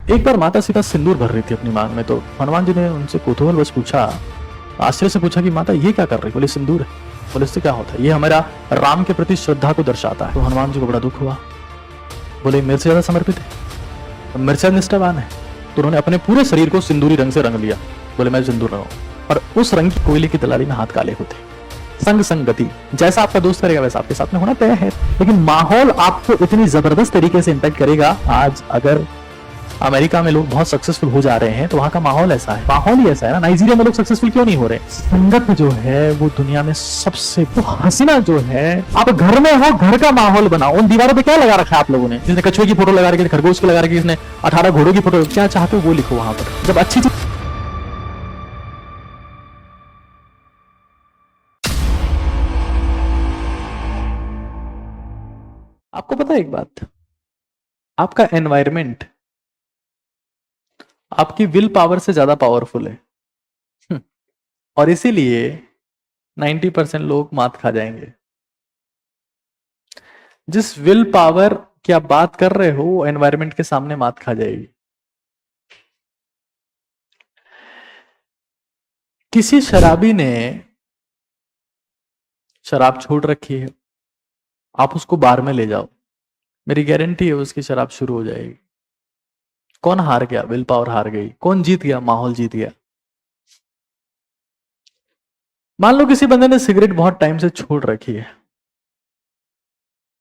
एक बार माता सीता सिंदूर भर रही थी अपनी मांग में, तो हनुमान जी ने उनसे कुतूहलवश पूछा, आश्चर्य से पूछा कि माता ये क्या कर रही? बोले सिंदूर है। बोले इससे क्या होता है? ये हमारा राम के प्रति श्रद्धा को दर्शाता है। तो हनुमान जी को बड़ा दुख हुआ। बोले मेरे से ज्यादा समर्पित है, मेरे से निष्ठावान है। तो उन्होंने अपने पूरे शरीर को सिंदूरी रंग से रंग लिया। बोले मैं सिंदूर रंगा। और उस रंग की कोयले की दलाली में हाथ काले होते। संग संगति, जैसा आपका दोस्त करेगा वैसा आपके साथ में होना तय है। लेकिन माहौल आपको इतनी जबरदस्त तरीके से इंपैक्ट करेगा। आज अगर अमेरिका में लोग बहुत सक्सेसफुल हो जा रहे हैं तो वहां का माहौल ऐसा है, माहौल ही ऐसा है ना। नाइजीरिया में लोग सक्सेसफुल क्यों नहीं हो रहे? संगत जो है वो दुनिया में सबसे हसीना जो है। आप घर में हो, घर का माहौल बनाओ। उन दीवारों पे क्या लगा रखा है आप लोगों ने? जिसने कछुए की फोटो लगा रखी है, खरगोश की लगा रखी है, जिसने 18 घोड़ों की फोटो, क्या चाहते हो वो लिखो वहां पर। जब अच्छी चीज आपको पता है एक बात, आपका एनवायरमेंट आपकी विल पावर से ज्यादा पावरफुल है। और इसीलिए 90% लोग मात खा जाएंगे। जिस विल पावर की आप बात कर रहे हो वो एनवायरमेंट के सामने मात खा जाएगी। किसी शराबी ने शराब छोड़ रखी है, आप उसको बार में ले जाओ, मेरी गारंटी है उसकी शराब शुरू हो जाएगी। कौन हार गया? विल पावर हार गई। कौन जीत गया? माहौल जीत गया। मान लो किसी बंदे ने सिगरेट बहुत टाइम से छोड़ रखी है,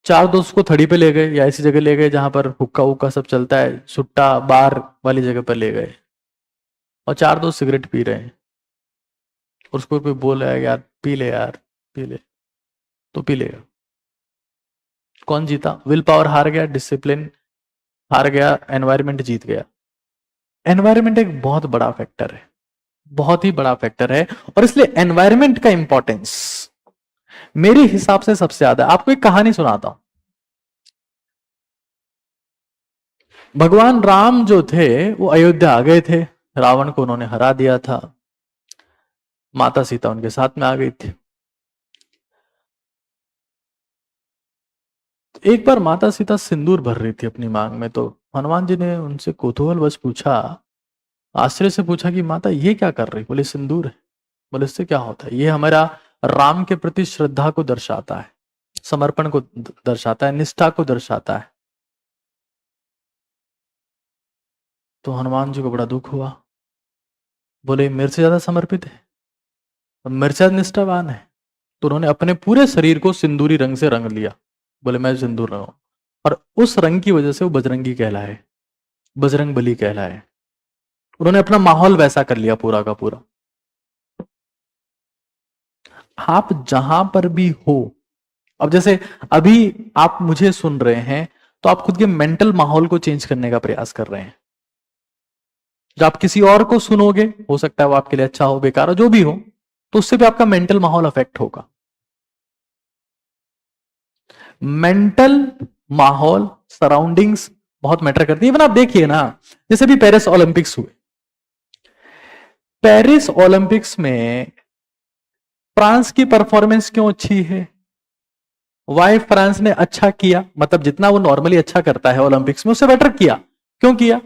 4 दोस्त को थड़ी पे ले गए या ऐसी जगह ले गए जहां पर हुक्का हुक्का सब चलता है, सुट्टा बार वाली जगह पर ले गए, और 4 दोस्त सिगरेट पी रहे हैं। और उसको कोई बोल रहा है यार पी ले, यार पी ले, तो पी लेगा। कौन जीता? विल पावर हार गया, डिसिप्लिन हार गया, एनवायरमेंट जीत गया। एनवायरमेंट एक बहुत बड़ा फैक्टर है, बहुत ही बड़ा फैक्टर है। और इसलिए एनवायरमेंट का इंपॉर्टेंस मेरे हिसाब से सबसे ज्यादा। आपको एक कहानी सुनाता हूं। भगवान राम जो थे वो अयोध्या आ गए थे, रावण को उन्होंने हरा दिया था, माता सीता उनके साथ में आ गई थी। एक बार माता सीता सिंदूर भर रही थी अपनी मांग में, तो हनुमान जी ने उनसे कौतूहलवश पूछा, आश्चर्य से पूछा कि माता ये क्या कर रही? बोले सिंदूर है। बोले इससे क्या होता है? ये हमारा राम के प्रति श्रद्धा को दर्शाता है, समर्पण को दर्शाता है, निष्ठा को दर्शाता है। तो हनुमान जी को बड़ा दुख हुआ। बोले मेरे से ज्यादा समर्पित है, मेरे से ज्यादा निष्ठावान है। तो उन्होंने अपने पूरे शरीर को सिंदूरी रंग से रंग लिया। बोले मैं सिंदूर रंगा। और उस रंग की वजह से वो बजरंगी कहलाए, बजरंग बली कहलाए। उन्होंने अपना माहौल वैसा कर लिया पूरा का पूरा। आप जहां पर भी हो, अब जैसे अभी आप मुझे सुन रहे हैं, तो आप खुद के मेंटल माहौल को चेंज करने का प्रयास कर रहे हैं। जब आप किसी और को सुनोगे, हो सकता है वो आपके लिए अच्छा हो, बेकार हो, जो भी हो, तो उससे भी आपका मेंटल माहौल अफेक्ट होगा। मेंटल माहौल, सराउंडिंग्स बहुत मैटर करती है। इवन आप देखिए ना, जैसे भी पेरिस ओलंपिक्स हुए, पेरिस ओलंपिक्स में फ्रांस की परफॉर्मेंस क्यों अच्छी है? वाई फ्रांस ने अच्छा किया, मतलब जितना वो नॉर्मली अच्छा करता है ओलंपिक्स में, उससे बेटर किया। क्यों किया?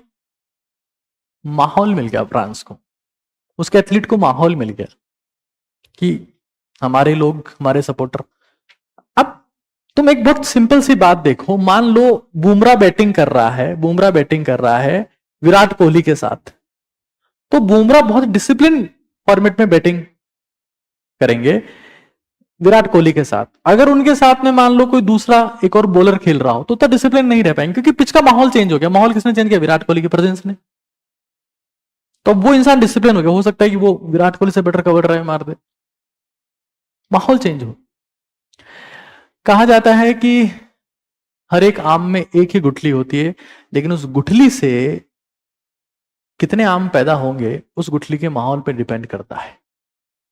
माहौल मिल गया फ्रांस को, उसके एथलीट को माहौल मिल गया कि हमारे लोग, हमारे सपोर्टर। अब तुम एक बहुत सिंपल सी बात देखो, मान लो बुमराह बैटिंग कर रहा है, बुमराह बैटिंग कर रहा है विराट कोहली के साथ, तो बुमराह बहुत डिसिप्लिन फॉर्मेट में बैटिंग करेंगे विराट कोहली के साथ। अगर उनके साथ में मान लो कोई दूसरा एक और बॉलर खेल रहा हो, तो डिसिप्लिन नहीं रह पाएंगे, क्योंकि पिच का माहौल चेंज हो गया। माहौल किसने चेंज किया? विराट कोहली की प्रेजेंस ने। तो वो इंसान डिसिप्लिन हो गया। हो सकता है कि वो विराट कोहली से बेटर कवर ड्राइव मार दे, माहौल चेंज हो। कहा जाता है कि हर एक आम में एक ही गुठली होती है, लेकिन उस गुठली से कितने आम पैदा होंगे उस गुठली के माहौल पर डिपेंड करता है,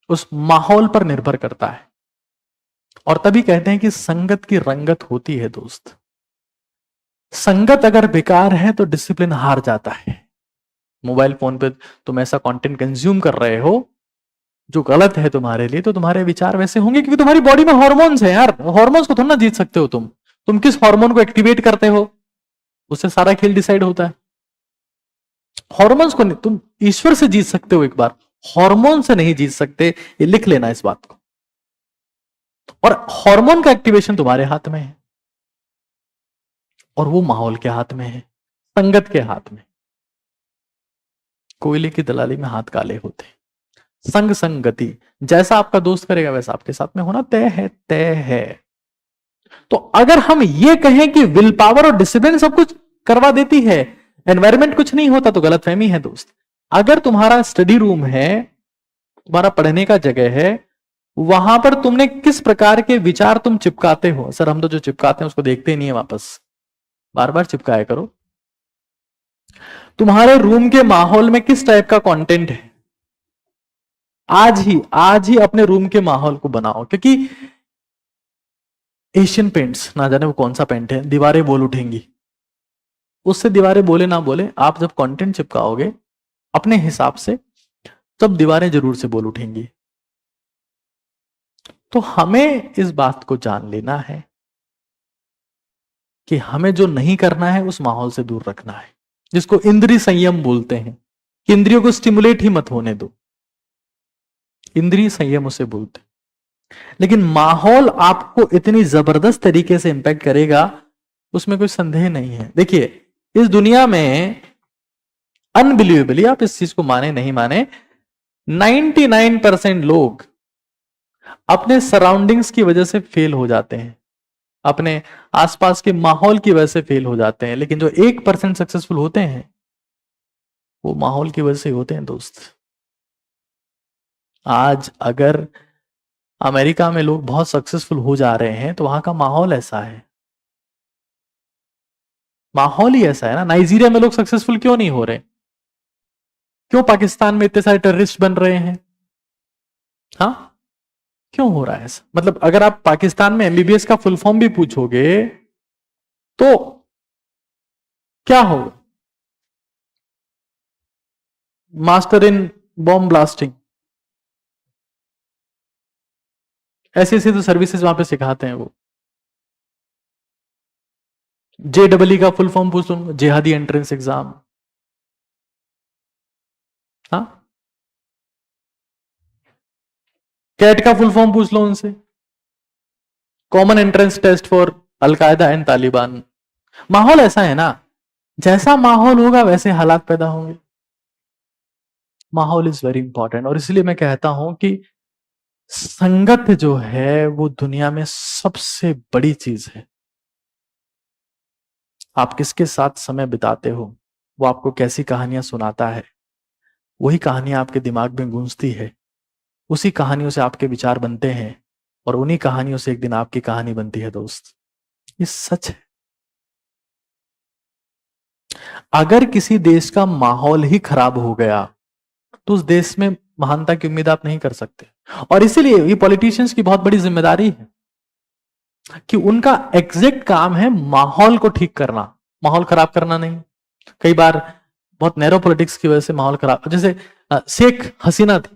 उस माहौल पर निर्भर करता है। और तभी कहते हैं कि संगत की रंगत होती है दोस्त। संगत अगर बेकार है तो डिसिप्लिन हार जाता है। मोबाइल फोन पे तुम ऐसा कंटेंट कंज्यूम कर रहे हो जो गलत है तुम्हारे लिए, तो तुम्हारे विचार वैसे होंगे, क्योंकि तुम्हारी बॉडी में हॉर्मोन्स है यार। हॉर्मोन्स को थोड़ा ना जीत सकते हो तुम किस हार्मोन को एक्टिवेट करते हो, उससे सारा खेल डिसाइड होता है। हॉर्मोन्स को नहीं, तुम ईश्वर से जीत सकते हो एक बार, हार्मोन से नहीं जीत सकते, ये लिख लेना इस बात को। और हार्मोन का एक्टिवेशन तुम्हारे हाथ में है और वो माहौल के हाथ में है, संगत के हाथ में। कोयले की दलाली में हाथ काले होते हैं। संग संगति, जैसा आपका दोस्त करेगा वैसा आपके साथ में होना तय है, तय है। तो अगर हम ये कहें कि विल पावर और डिसिप्लिन सब कुछ करवा देती है, एनवायरमेंट कुछ नहीं होता, तो गलतफहमी है दोस्त। अगर तुम्हारा स्टडी रूम है, तुम्हारा पढ़ने का जगह है, वहां पर तुमने किस प्रकार के विचार तुम चिपकाते हो। सर हम तो जो चिपकाते हैं उसको देखते ही नहीं है वापस, बार बार चिपकाया करो। तुम्हारे रूम के माहौल में किस टाइप का कंटेंट है, आज ही अपने रूम के माहौल को बनाओ। क्योंकि एशियन पेंट्स, ना जाने वो कौन सा पेंट है, दीवारें बोल उठेंगी। उससे दीवारें बोले ना बोले, आप जब कंटेंट चिपकाओगे अपने हिसाब से, तब दीवारें जरूर से बोल उठेंगी। तो हमें इस बात को जान लेना है कि हमें जो नहीं करना है उस माहौल से दूर रखना है, जिसको इंद्रिय संयम बोलते हैं कि इंद्रियों को स्टिमुलेट ही मत होने दो, इंद्रिय संयम उसे बोलते हैं। लेकिन माहौल आपको इतनी जबरदस्त तरीके से इंपैक्ट करेगा, उसमें कोई संदेह नहीं है। देखिए इस दुनिया में अनबिलीवेबली, आप इस चीज को माने नहीं माने, 99% लोग अपने सराउंडिंग्स की वजह से फेल हो जाते हैं, अपने आसपास के माहौल की वजह से फेल हो जाते हैं। लेकिन जो 1% सक्सेसफुल होते हैं वो माहौल की वजह से होते हैं दोस्त। आज अगर अमेरिका में लोग बहुत सक्सेसफुल हो जा रहे हैं तो वहां का माहौल ऐसा है, माहौल ही ऐसा है ना। नाइजीरिया में लोग सक्सेसफुल क्यों नहीं हो रहे, क्यों पाकिस्तान में इतने सारे टेररिस्ट बन रहे हैं, हाँ क्यों हो रहा है ऐसा। मतलब अगर आप पाकिस्तान में एमबीबीएस का फुल फॉर्म भी पूछोगे तो क्या होगा, मास्टर इन बॉम्ब ब्लास्टिंग, ऐसी ऐसी तो सर्विसेज वहां पे सिखाते हैं वो। JEE का फुल फॉर्म पूछ लो, जिहादी एंट्रेंस एग्जाम, हाँ कैट का फुल फॉर्म पूछ लो उनसे, common entrance test for Al Qaeda and Taliban. माहौल ऐसा है ना, जैसा माहौल होगा वैसे हालात पैदा होंगे। माहौल इज वेरी इंपॉर्टेंट, और इसलिए मैं कहता हूं कि संगत जो है वो दुनिया में सबसे बड़ी चीज है। आप किसके साथ समय बिताते हो, वो आपको कैसी कहानियां सुनाता है, वही कहानियां आपके दिमाग में गूंजती है, उसी कहानियों से आपके विचार बनते हैं, और उन्हीं कहानियों से एक दिन आपकी कहानी बनती है दोस्त। ये सच है। अगर किसी देश का माहौल ही खराब हो गया तो उस देश में महानता की उम्मीद आप नहीं कर सकते। और इसीलिए ये पॉलिटिशियंस की बहुत बड़ी जिम्मेदारी है कि उनका एग्जैक्ट काम है माहौल को ठीक करना, माहौल खराब करना नहीं। कई बार बहुत नैरो पॉलिटिक्स की वजह से माहौल खराब, जैसे शेख हसीना थी,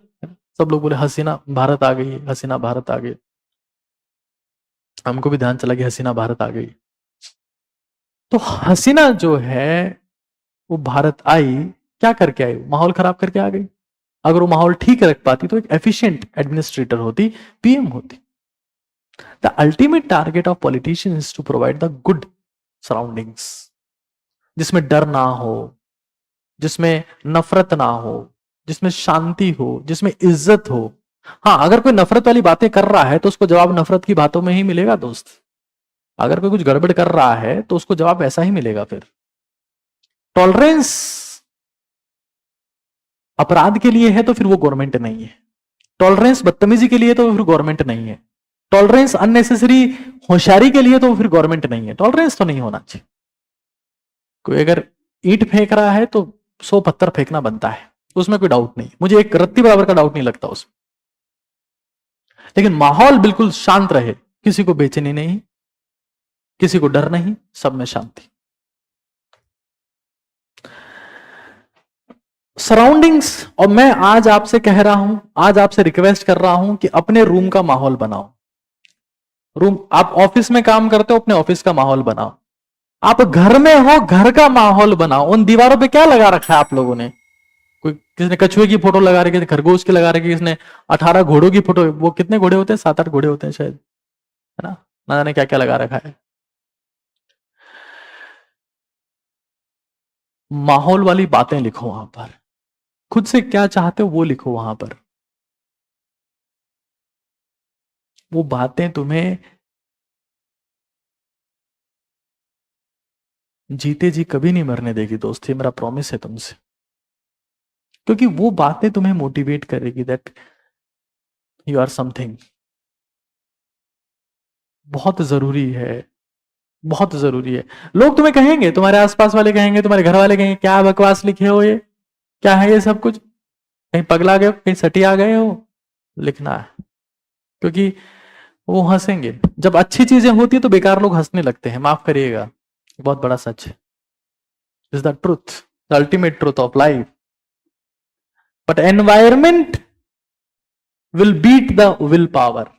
सब लोग बोले हसीना भारत आ गई, हसीना भारत आ गई, हमको भी ध्यान चला कि हसीना भारत आ गई। तो हसीना जो है वो भारत आई, क्या करके आई, माहौल खराब करके आ गई। अगर वो माहौल ठीक रख पाती तो एक एफिशिएंट एडमिनिस्ट्रेटर होती, पीएम होती। The ultimate target of politician is to provide the good surroundings, जिसमें डर ना हो, जिसमें नफरत ना हो, जिसमें शांति हो, जिसमें इज्जत हो। हाँ अगर कोई नफरत वाली बातें कर रहा है तो उसको जवाब नफरत की बातों में ही मिलेगा दोस्त। अगर कोई कुछ गड़बड़ कर रहा है तो उसको जवाब ऐसा ही मिलेगा। फिर टॉलरेंस अपराध के लिए है तो फिर वो गवर्नमेंट नहीं है, टॉलरेंस बदतमीजी के लिए तो फिर गवर्नमेंट नहीं है, टॉलरेंस अननेसेसरी होशियारी के लिए तो फिर गवर्नमेंट नहीं है। टॉलरेंस तो नहीं होना चाहिए। कोई अगर ईंट फेंक रहा है तो 100 पत्थर फेंकना बनता है, उसमें कोई डाउट नहीं, मुझे एक रत्ती बराबर का डाउट नहीं लगता उसमें। लेकिन माहौल बिल्कुल शांत रहे, किसी को बेचैनी नहीं, किसी को डर नहीं, सब में शांति। सराउंडिंग्स, और मैं आज आपसे कह रहा हूं, आज आपसे रिक्वेस्ट कर रहा हूं कि अपने रूम का माहौल बनाओ। रूम, आप ऑफिस में काम करते हो, अपने ऑफिस का माहौल बनाओ। आप घर में हो, घर का माहौल बनाओ। उन दीवारों पे क्या लगा रखा है आप लोगों ने? कोई किसी ने कछुए की फोटो लगा रखी है, खरगोश की लगा रखी है, किसने 18 घोड़ों की फोटो। वो कितने घोड़े होते हैं? 7-8 घोड़े होते हैं शायद, है ना जाने क्या क्या लगा रखा है। माहौल वाली बातें लिखो वहां पर, खुद से क्या चाहते हो वो लिखो वहां पर। वो बातें तुम्हें जीते जी कभी नहीं मरने देगी दोस्त, ये मेरा प्रॉमिस है तुमसे। क्योंकि वो बातें तुम्हें मोटिवेट करेगी दैट यू आर समथिंग। बहुत जरूरी है, बहुत जरूरी है। लोग तुम्हें कहेंगे, तुम्हारे आसपास वाले कहेंगे, तुम्हारे घर वाले कहेंगे क्या बकवास लिखे हो, ये क्या है ये सब कुछ, कहीं पगला गए हो, कहीं सटी आ गए हो। लिखना है, क्योंकि वो हंसेंगे। जब अच्छी चीजें होती है तो बेकार लोग हंसने लगते हैं, माफ करिएगा, बहुत बड़ा सच है। Is the truth, the ultimate truth of life. But environment will beat the will power.